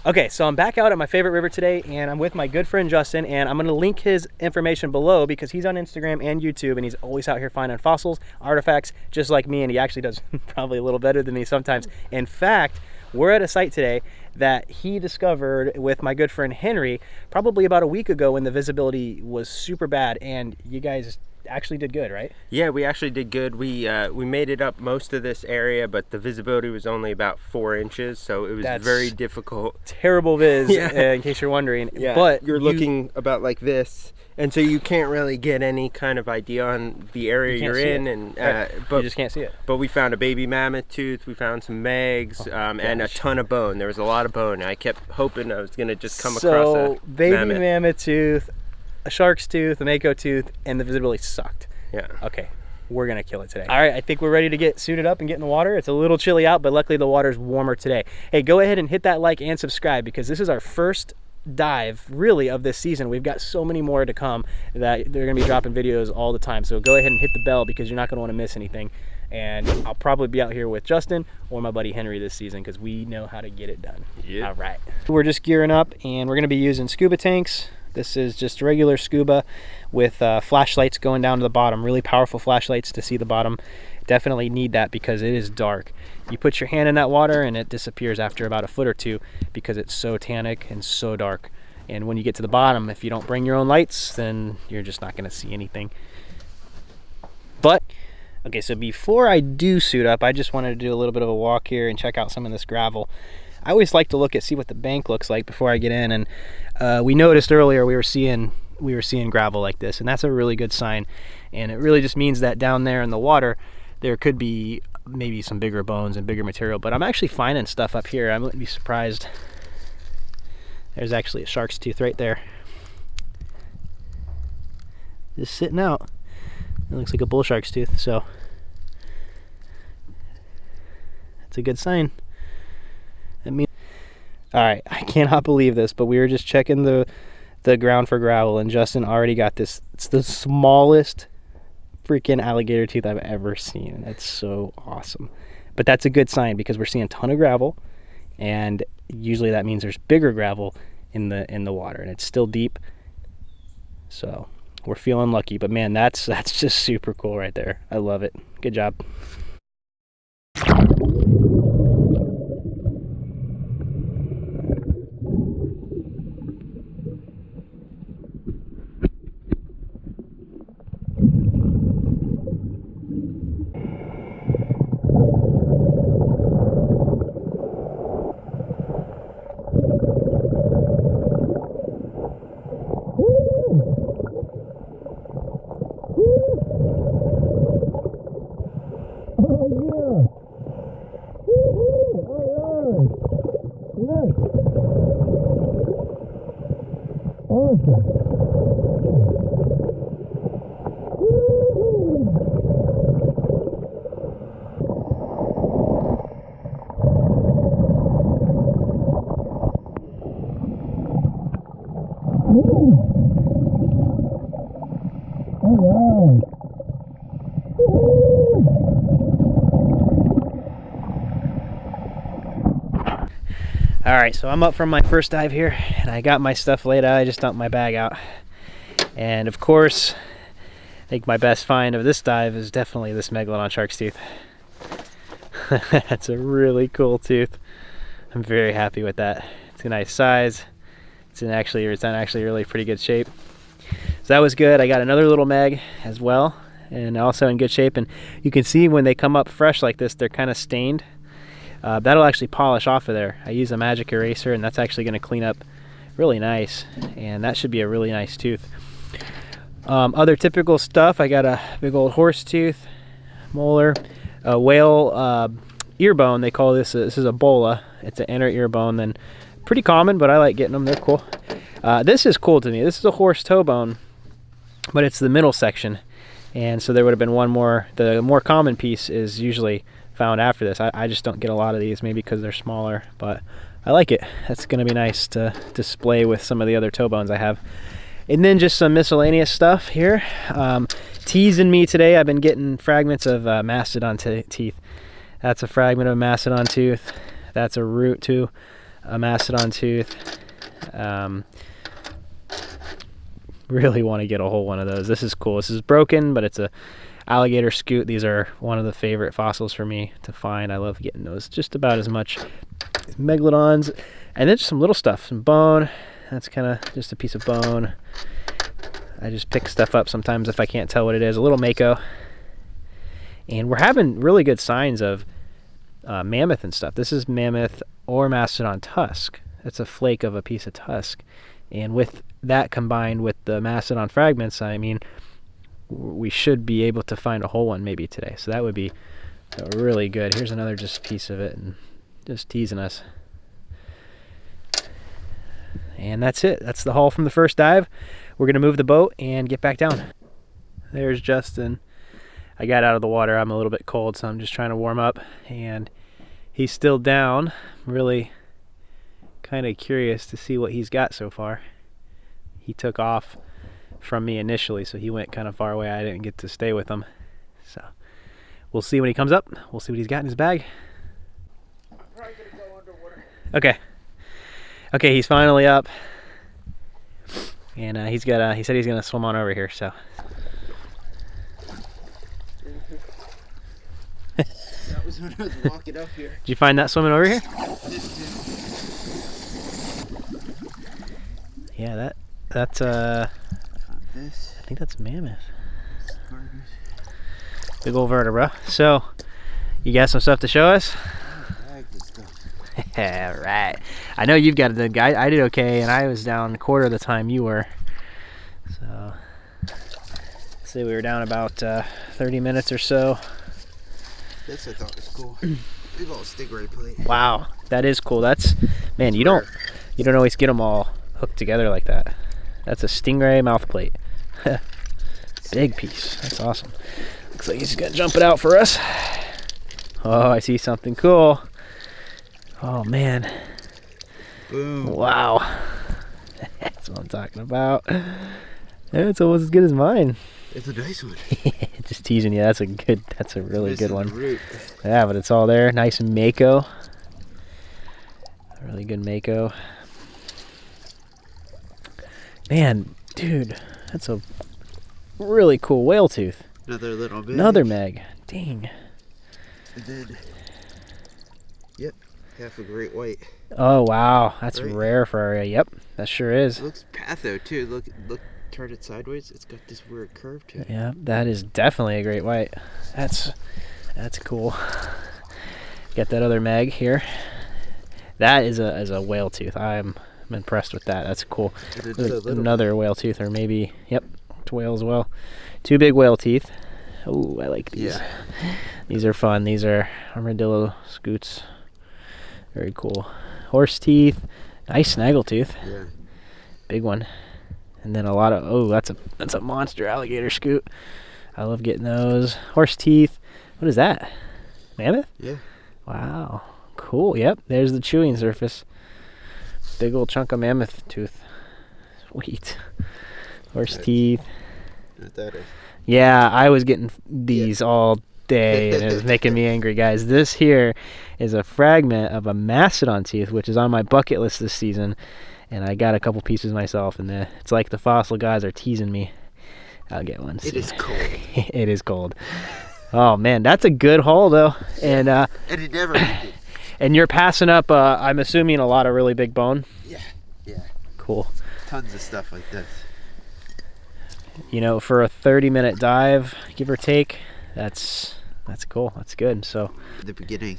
Okay, so I'm back out at my favorite river today, and I'm with my good friend Justin, and I'm gonna link his information below because he's on Instagram and YouTube, and he's always out here finding fossils, artifacts, just like me, and he actually does probably a little better than me sometimes. In fact, we're at a site today that he discovered with my good friend Henry probably about a week ago when the visibility was super bad, and you guys actually did good, right? Yeah, we actually did good. We made it up most of this area, but the visibility was only about 4 inches, so it was very difficult. Terrible viz, in case you're wondering. Yeah, but you're looking about like this, and so you can't really get any kind of idea on the area you're in, and but you just can't see it. But we found a baby mammoth tooth, we found some megs, and a ton of bone. There was a lot of bone. I kept hoping I was gonna just come across a baby mammoth tooth, a shark's tooth, a Mako tooth, and the visibility sucked. Yeah. Okay, we're gonna kill it today. All right, I think we're ready to get suited up and get in the water. It's a little chilly out, but luckily the water's warmer today. Hey, go ahead and hit that like and subscribe because this is our first dive really of this season. We've got so many more to come that they're gonna be dropping videos all the time. So go ahead and hit the bell because you're not gonna wanna miss anything. And I'll probably be out here with Justin or my buddy Henry this season because we know how to get it done. Yeah. All right. We're just gearing up and we're gonna be using scuba tanks. This is just regular scuba with flashlights going down to the bottom, really powerful flashlights to see the bottom. Definitely need that because it is dark. You put your hand in that water and it disappears after about a foot or two because it's so tannic and so dark. And when you get to the bottom, if you don't bring your own lights, then you're just not gonna see anything. But, okay, so before I do suit up, I just wanted to do a little bit of a walk here and check out some of this gravel. I always like to see what the bank looks like before I get in, and we noticed earlier we were seeing gravel like this, and that's a really good sign. And it really just means that down there in the water there could be maybe some bigger bones and bigger material, but I'm actually finding stuff up here. I wouldn't be surprised. There's actually a shark's tooth right there, just sitting out. It looks like a bull shark's tooth, so that's a good sign. All right, I cannot believe this, but we were just checking the ground for gravel, and Justin already got this. It's the smallest freaking alligator tooth I've ever seen. It's so awesome. But that's a good sign because we're seeing a ton of gravel, and usually that means there's bigger gravel in the water, and it's still deep. So we're feeling lucky. But man, that's just super cool right there. I love it. Good job. All right, so I'm up from my first dive here, and I got my stuff laid out. I just dumped my bag out. And of course, I think my best find of this dive is definitely this Megalodon shark's tooth. That's a really cool tooth. I'm very happy with that. It's a nice size. It's in actually really pretty good shape. So that was good. I got another little meg as well, and also in good shape. And you can see when they come up fresh like this, they're kind of stained. That'll actually polish off of there. I use a magic eraser, and that's actually going to clean up really nice, and that should be a really nice tooth. Other typical stuff, I got a big old horse tooth, molar, a whale ear bone. They call this is a bola. It's an inner ear bone. Then pretty common, but I like getting them. They're cool. This is cool to me. This is a horse toe bone, but it's the middle section, and so there would have been one more. The more common piece is usually found after this. I just don't get a lot of these, maybe because they're smaller, but I like it. That's going to be nice to display with some of the other toe bones I have. And then just some miscellaneous stuff here. Teasing me today, I've been getting fragments of mastodon teeth. That's a fragment of a mastodon tooth. That's a root too. a mastodon tooth. Really want to get a whole one of those. This is cool. This is broken, but it's a alligator scoot. These are one of the favorite fossils for me to find. I love getting those just about as much as megalodons. And then just some little stuff, some bone. That's kind of just a piece of bone. I just pick stuff up sometimes if I can't tell what it is. A little Mako. And we're having really good signs of mammoth and stuff. This is mammoth or mastodon tusk. It's a flake of a piece of tusk. And with that combined with the mastodon fragments, I mean, we should be able to find a whole one maybe today. So that would be really good. Here's another just piece of it and just teasing us. And that's it. That's the haul from the first dive. We're going to move the boat and get back down. There's Justin. I got out of the water. I'm a little bit cold, so I'm just trying to warm up. And he's still down. I'm really kind of curious to see what he's got so far. He took off from me initially, so he went kind of far away. I didn't get to stay with him. So we'll see when he comes up. We'll see what he's got in his bag. I'm probably going to go underwater. Okay. Okay, he's finally up. And he said he's going to swim on over here, so. That was when I was walking up here. Did you find that swimming over here? Yeah, that's this. I think that's mammoth. Big old vertebra. So, you got some stuff to show us? Yeah, right. I know you've got a good guy. I did okay, and I was down a quarter of the time you were. So, say we were down about 30 minutes or so. This I thought was cool. Big old stingray plate. Wow, that is cool. That's, man, you don't always get them all hooked together like that. That's a stingray mouth plate. Big piece. That's awesome. Looks like he's gonna jump it out for us. Oh, I see something cool. Oh man. Boom. Wow. That's what I'm talking about. Yeah, it's almost as good as mine. It's a nice one. Just teasing you. That's a really good one. Yeah, but it's all there. Nice Mako. Really good Mako. Man, dude, that's a really cool whale tooth. Another little bit. Another meg. Dang. And then, yep, half a great white. Oh wow, that's right. Rare for area. Yep, that sure is. It looks patho too. Look, turn it sideways. It's got this weird curve to it. Yeah, that is definitely a great white. That's cool. Got that other meg here. That is a whale tooth. I'm impressed with that. That's cool. Another whale tooth, or maybe, yep, it's whale as well. Two big whale teeth. Oh, I like these. Yeah. These are fun. These are armadillo scoots. Very cool. Horse teeth. Nice snaggle tooth. Yeah. Big one. And then a lot of, oh, that's a monster alligator scoot. I love getting those. Horse teeth. What is that? Mammoth? Yeah. Wow. Cool. Yep. There's the chewing surface. Big old chunk of mammoth tooth. Sweet. Horse teeth. What that is. Yeah, I was getting these all day, and it was making me angry, guys. This here is a fragment of a mastodon tooth, which is on my bucket list this season, and I got a couple pieces myself, and it's like the fossil guys are teasing me. I'll get one soon. It is cold. It is cold. Oh man, that's a good haul though, and it never ended. And you're passing up, I'm assuming, a lot of really big bone. Yeah. Cool. Tons of stuff like this. You know, for a 30-minute dive, give or take, that's cool. That's good. So The beginning,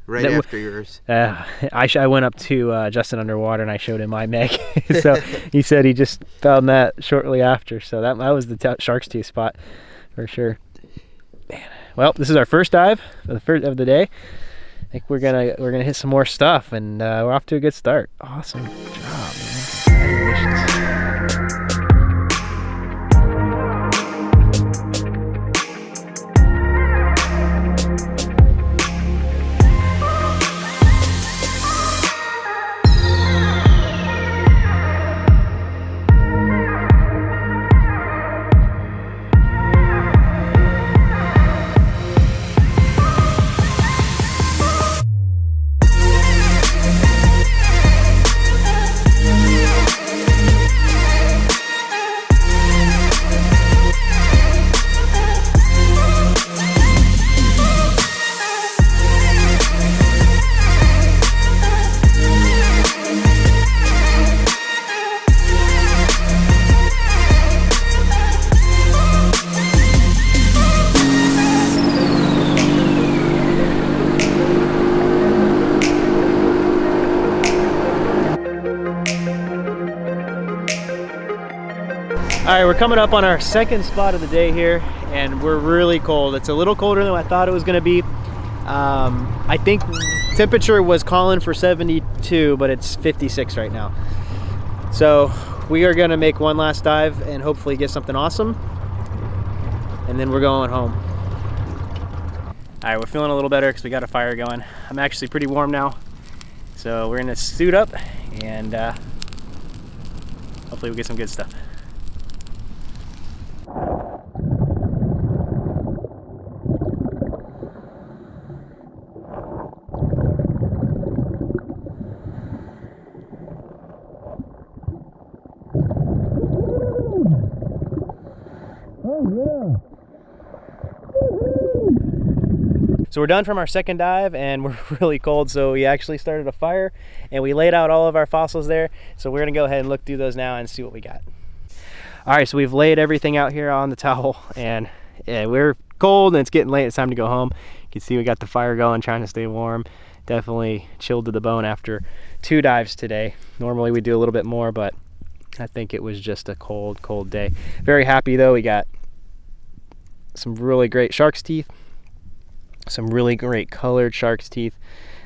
right after yours. I went up to Justin underwater and I showed him my meg. So he said he just found that shortly after. So that was the shark's tooth spot for sure. Man. Well, this is our first dive of the day. I think we're gonna hit some more stuff, and we're off to a good start. Awesome job, man. Congratulations. right, we're coming up on our second spot of the day here, and we're really cold. It's a little colder than I thought it was gonna be. I think temperature was calling for 72, but it's 56 right now. So we are gonna make one last dive and hopefully get something awesome, and then we're going home. All right, we're feeling a little better because we got a fire going. I'm actually pretty warm now, so we're gonna suit up and hopefully we get some good stuff. So we're done from our second dive and we're really cold, so we actually started a fire and we laid out all of our fossils there. So we're gonna go ahead and look through those now and see what we got. All right, so we've laid everything out here on the towel, and yeah, we're cold and it's getting late. It's time to go home. You can see we got the fire going, trying to stay warm. Definitely chilled to the bone after 2 dives today. Normally we do a little bit more, but I think it was just a cold, cold day. Very happy though. We got some really great shark's teeth, some really great colored shark's teeth.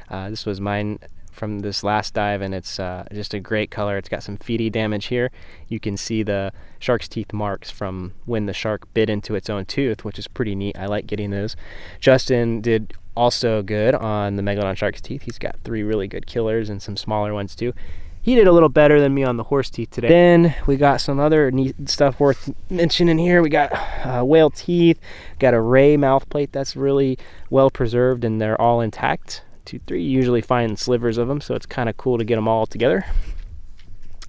This was mine from this last dive, and it's just a great color. It's got some feety damage here. You can see the shark's teeth marks from when the shark bit into its own tooth, which is pretty neat. I like getting those. Justin did also good on the Megalodon shark's teeth. He's got 3 really good killers and some smaller ones too. He did a little better than me on the horse teeth today. Then we got some other neat stuff worth mentioning here. We got whale teeth, got a ray mouth plate that's really well preserved, and they're all intact. 2, 3, you usually find slivers of them, so it's kind of cool to get them all together.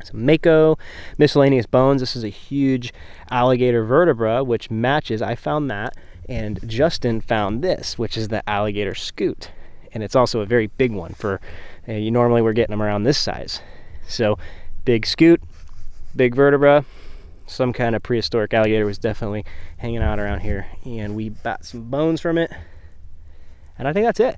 Some Mako, miscellaneous bones. This is a huge alligator vertebra, which matches, I found that, and Justin found this, which is the alligator scoot. And it's also a very big one for, normally we're getting them around this size. So big scoot, big vertebra, some kind of prehistoric alligator was definitely hanging out around here, and we got some bones from it, and I think that's it.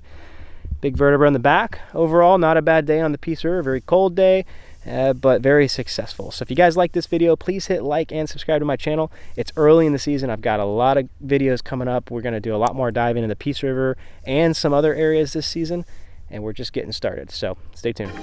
Big vertebra in the back. Overall, not a bad day on the Peace River. Very cold day, but very successful. So if you guys like this video, please hit like and subscribe to my channel. It's early in the season. I've got a lot of videos coming up. We're going to do a lot more diving in the Peace River and some other areas this season, and we're just getting started. So stay tuned.